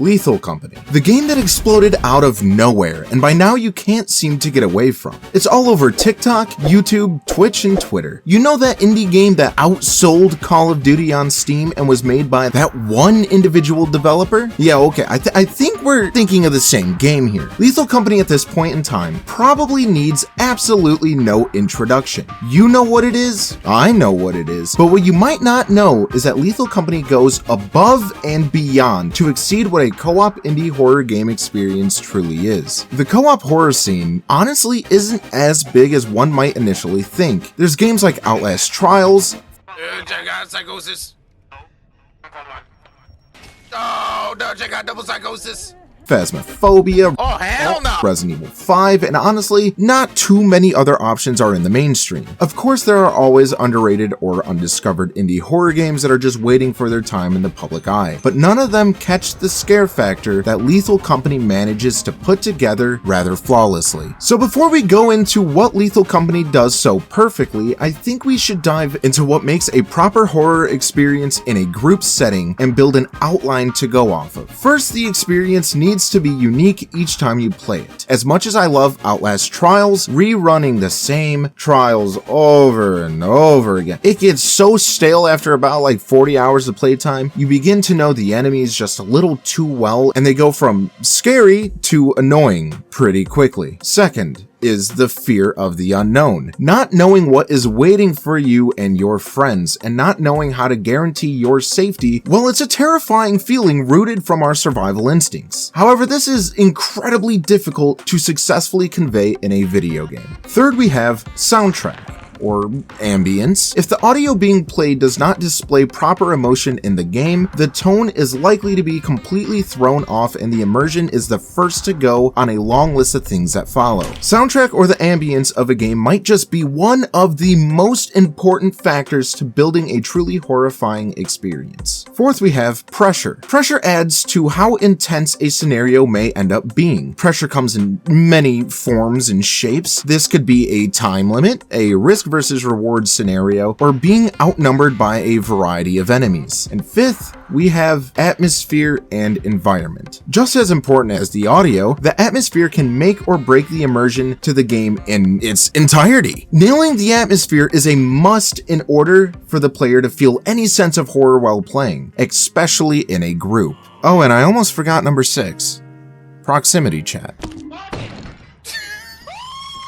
Lethal Company, the game that exploded out of nowhere and by now you can't seem to get away from. It's all over TikTok, YouTube, Twitch, and Twitter. You know that indie game that outsold Call of Duty on Steam and was made by that one individual developer? Yeah, okay, I think we're thinking of the same game here. Lethal Company at this point in time probably needs absolutely no introduction. You know what it is, I know what it is, but what you might not know is that Lethal Company goes above and beyond to exceed what a co-op indie horror game experience truly is. The co-op horror scene honestly isn't as big as one might initially think. There's games like Outlast Trials, Check out Psychosis. Oh, no, check out Double Psychosis. Phasmophobia, Oh, hell no. Resident Evil 5, and honestly, not too many other options are in the mainstream. Of course, there are always underrated or undiscovered indie horror games that are just waiting for their time in the public eye, but none of them catch the scare factor that Lethal Company manages to put together rather flawlessly. So before we go into what Lethal Company does so perfectly, I think we should dive into what makes a proper horror experience in a group setting and build an outline to go off of. First, the experience needs to be unique each time you play it. As much as I love Outlast Trials, rerunning the same trials over and over again, it gets so stale after about like 40 hours of playtime. You begin to know the enemies just a little too well, and they go from scary to annoying pretty quickly. Second is the fear of the unknown. Not knowing what is waiting for you and your friends, and not knowing how to guarantee your safety, well, it's a terrifying feeling rooted from our survival instincts. However, this is incredibly difficult to successfully convey in a video game. Third, we have soundtrack, or ambience. If the audio being played does not display proper emotion in the game, the tone is likely to be completely thrown off and the immersion is the first to go on a long list of things that follow. Soundtrack or the ambience of a game might just be one of the most important factors to building a truly horrifying experience. Fourth, we have pressure. Pressure adds to how intense a scenario may end up being. Pressure comes in many forms and shapes. This could be a time limit, a risk versus reward scenario, or being outnumbered by a variety of enemies. And fifth, we have atmosphere and environment. Just as important as the audio, the atmosphere can make or break the immersion to the game in its entirety. Nailing the atmosphere is a must in order for the player to feel any sense of horror while playing, especially in a group. Oh, and I almost forgot number 6, proximity chat.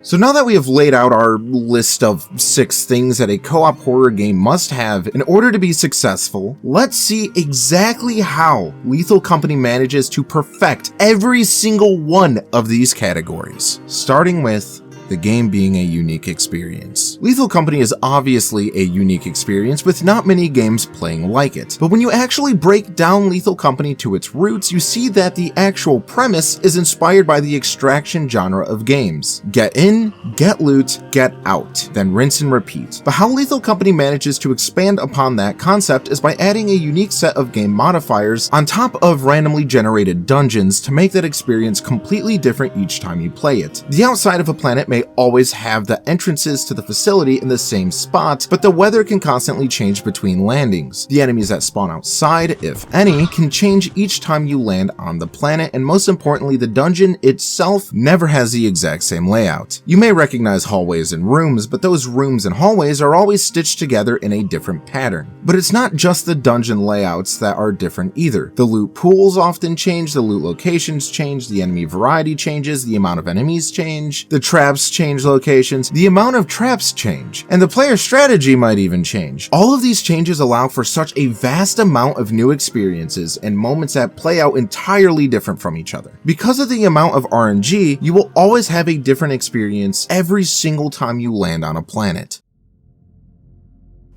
So now that we have laid out our list of 6 things that a co-op horror game must have in order to be successful, let's see exactly how Lethal Company manages to perfect every single one of these categories, starting with the game being a unique experience. Lethal Company is obviously a unique experience with not many games playing like it, but when you actually break down Lethal Company to its roots, you see that the actual premise is inspired by the extraction genre of games. Get in, get loot, get out, then rinse and repeat. But how Lethal Company manages to expand upon that concept is by adding a unique set of game modifiers on top of randomly generated dungeons to make that experience completely different each time you play it. The outside of a planet may always have the entrances to the facility in the same spot, but the weather can constantly change between landings. The enemies that spawn outside, if any, can change each time you land on the planet, and most importantly, the dungeon itself never has the exact same layout. You may recognize hallways and rooms, but those rooms and hallways are always stitched together in a different pattern. But it's not just the dungeon layouts that are different either. The loot pools often change, the loot locations change, the enemy variety changes, the amount of enemies change, the traps change locations, the amount of traps change, and the player strategy might even change. All of these changes allow for such a vast amount of new experiences and moments that play out entirely different from each other. Because of the amount of RNG, you will always have a different experience every single time you land on a planet.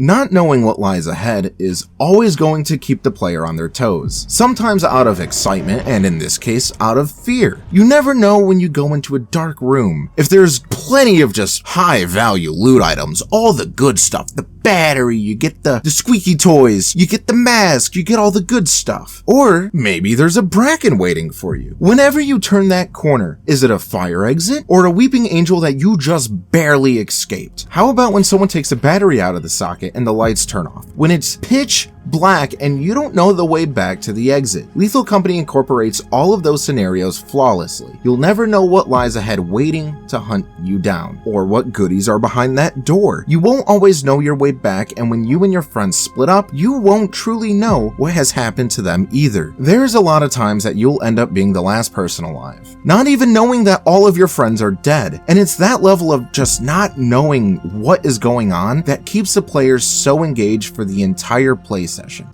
Not knowing what lies ahead is always going to keep the player on their toes, sometimes out of excitement and in this case out of fear. You never know when you go into a dark room if there's plenty of just high value loot items, all the good stuff, the battery, you get the squeaky toys, you get the mask, you get all the good stuff. Or maybe there's a bracken waiting for you. Whenever you turn that corner, is it a fire exit or a weeping angel that you just barely escaped? How about when someone takes a battery out of the socket and the lights turn off? When it's pitch black, and you don't know the way back to the exit. Lethal Company incorporates all of those scenarios flawlessly. You'll never know what lies ahead waiting to hunt you down, or what goodies are behind that door. You won't always know your way back, and when you and your friends split up, you won't truly know what has happened to them either. There's a lot of times that you'll end up being the last person alive, not even knowing that all of your friends are dead, and it's that level of just not knowing what is going on that keeps the players so engaged for the entire play session.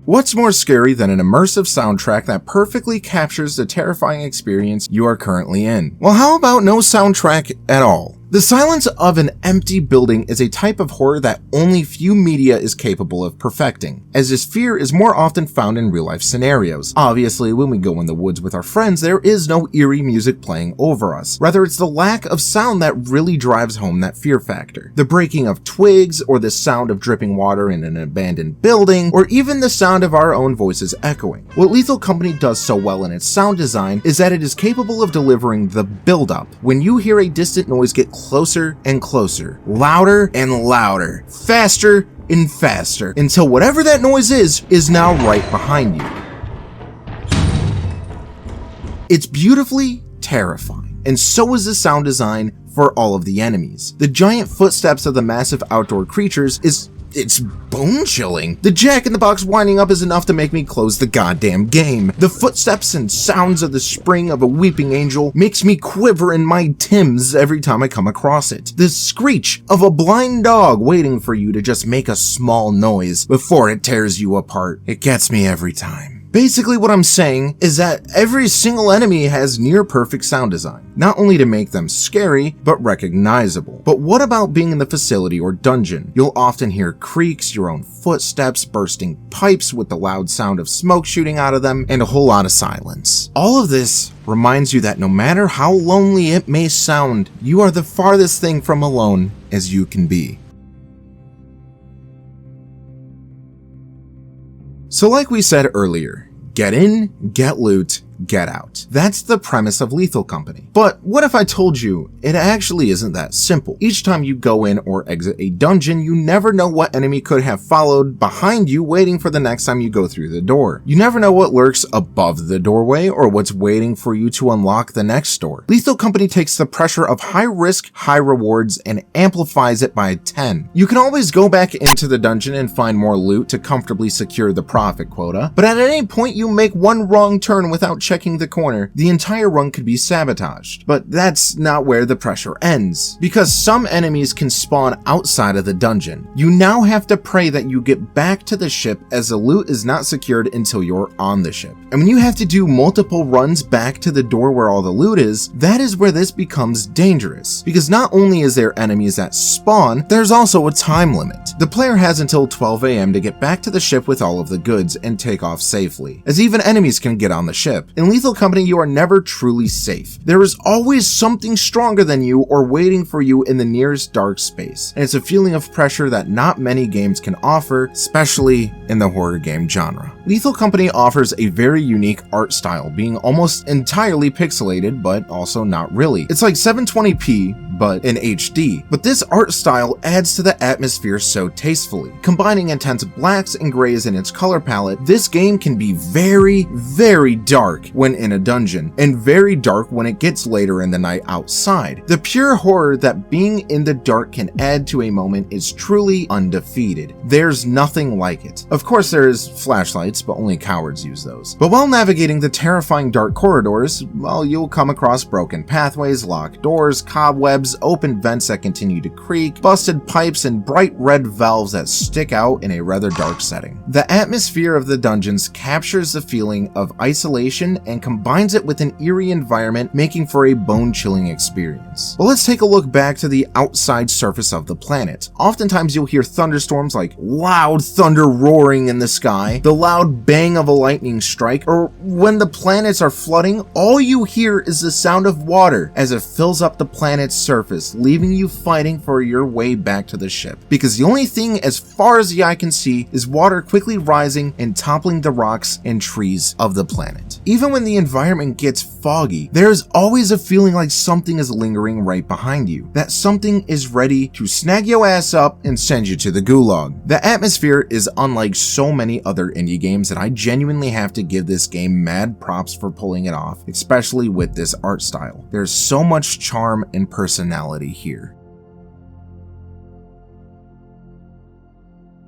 What's more scary than an immersive soundtrack that perfectly captures the terrifying experience you are currently in? Well, how about no soundtrack at all? The silence of an empty building is a type of horror that only few media is capable of perfecting, as this fear is more often found in real-life scenarios. Obviously, when we go in the woods with our friends, there is no eerie music playing over us. Rather, it's the lack of sound that really drives home that fear factor. The breaking of twigs, or the sound of dripping water in an abandoned building, or even the sound of our own voices echoing. What Lethal Company does so well in its sound design is that it is capable of delivering the build-up. When you hear a distant noise get closer and closer, louder and louder, faster and faster, until whatever that noise is now right behind you. It's beautifully terrifying, and so is the sound design for all of the enemies. The giant footsteps of the massive outdoor creatures it's bone-chilling. The Jack-in-the-Box winding up is enough to make me close the goddamn game. The footsteps and sounds of the spring of a weeping angel makes me quiver in my Timbs every time I come across it. The screech of a blind dog waiting for you to just make a small noise before it tears you apart. It gets me every time. Basically, what I'm saying is that every single enemy has near perfect sound design, not only to make them scary, but recognizable. But what about being in the facility or dungeon? You'll often hear creaks, your own footsteps, bursting pipes with the loud sound of smoke shooting out of them, and a whole lot of silence. All of this reminds you that no matter how lonely it may sound, you are the farthest thing from alone as you can be. So like we said earlier, get in, get loot, get out. That's the premise of Lethal Company. But what if I told you it actually isn't that simple? Each time you go in or exit a dungeon, you never know what enemy could have followed behind you waiting for the next time you go through the door. You never know what lurks above the doorway or what's waiting for you to unlock the next door. Lethal Company takes the pressure of high risk, high rewards and amplifies it by 10. You can always go back into the dungeon and find more loot to comfortably secure the profit quota, but at any point you make one wrong turn without checking the corner, the entire run could be sabotaged. But that's not where the pressure ends, because some enemies can spawn outside of the dungeon. You now have to pray that you get back to the ship, as the loot is not secured until you're on the ship. And when you have to do multiple runs back to the door where all the loot is, that is where this becomes dangerous, because not only is there enemies that spawn, there's also a time limit. The player has until 12 AM to get back to the ship with all of the goods and take off safely, as even enemies can get on the ship. In Lethal Company, you are never truly safe. There is always something stronger than you or waiting for you in the nearest dark space, and it's a feeling of pressure that not many games can offer, especially in the horror game genre. Lethal Company offers a very unique art style, being almost entirely pixelated, but also not really. It's like 720p, but in HD. But this art style adds to the atmosphere so tastefully. Combining intense blacks and grays in its color palette, this game can be very, very dark when in a dungeon, and very dark when it gets later in the night outside. The pure horror that being in the dark can add to a moment is truly undefeated. There's nothing like it. Of course there's flashlights, but only cowards use those. But while navigating the terrifying dark corridors, well, you'll come across broken pathways, locked doors, cobwebs, open vents that continue to creak, busted pipes, and bright red valves that stick out in a rather dark setting. The atmosphere of the dungeons captures the feeling of isolation and combines it with an eerie environment, making for a bone-chilling experience. But let's take a look back to the outside surface of the planet. Oftentimes you'll hear thunderstorms like loud thunder roaring in the sky, the loud bang of a lightning strike, or when the planets are flooding, all you hear is the sound of water as it fills up the planet's surface, leaving you fighting for your way back to the ship. Because the only thing as far as the eye can see is water quickly rising and toppling the rocks and trees of the planet. Even when the environment gets foggy, there's always a feeling like something is lingering right behind you, that something is ready to snag your ass up and send you to the gulag. The atmosphere is unlike so many other indie games that I genuinely have to give this game mad props for pulling it off, especially with this art style. There's so much charm and personality here.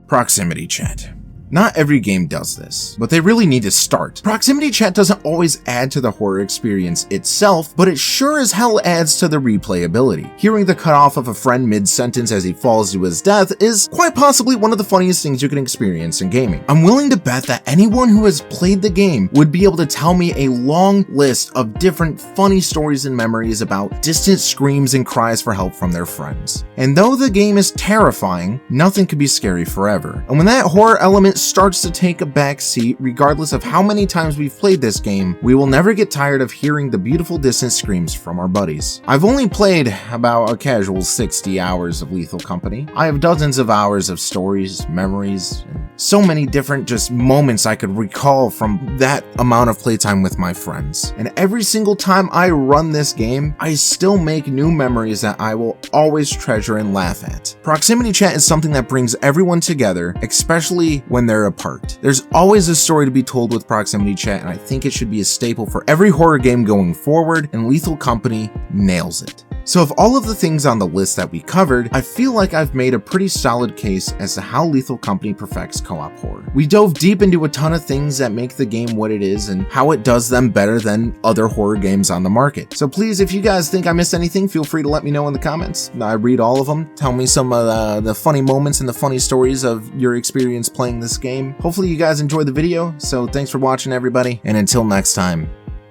Proximity chat. Not every game does this, but they really need to start. Proximity chat doesn't always add to the horror experience itself, but it sure as hell adds to the replayability. Hearing the cutoff of a friend mid-sentence as he falls to his death is quite possibly one of the funniest things you can experience in gaming. I'm willing to bet that anyone who has played the game would be able to tell me a long list of different funny stories and memories about distant screams and cries for help from their friends. And though the game is terrifying, nothing can be scary forever. And when that horror element starts to take a back seat, regardless of how many times we've played this game, we will never get tired of hearing the beautiful distant screams from our buddies. I've only played about a casual 60 hours of Lethal Company. I have dozens of hours of stories, memories, and so many different just moments I could recall from that amount of playtime with my friends. And every single time I run this game, I still make new memories that I will always treasure and laugh at. Proximity chat is something that brings everyone together, especially when they're apart. There's always a story to be told with proximity chat, and I think it should be a staple for every horror game going forward, and Lethal Company nails it. So of all of the things on the list that we covered, I feel like I've made a pretty solid case as to how Lethal Company perfects co-op horror. We dove deep into a ton of things that make the game what it is and how it does them better than other horror games on the market. So please, if you guys think I missed anything, feel free to let me know in the comments. I read all of them. Tell me some of the funny moments and the funny stories of your experience playing this game. Hopefully you guys enjoyed the video, so thanks for watching everybody, and until next time,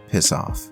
piss off.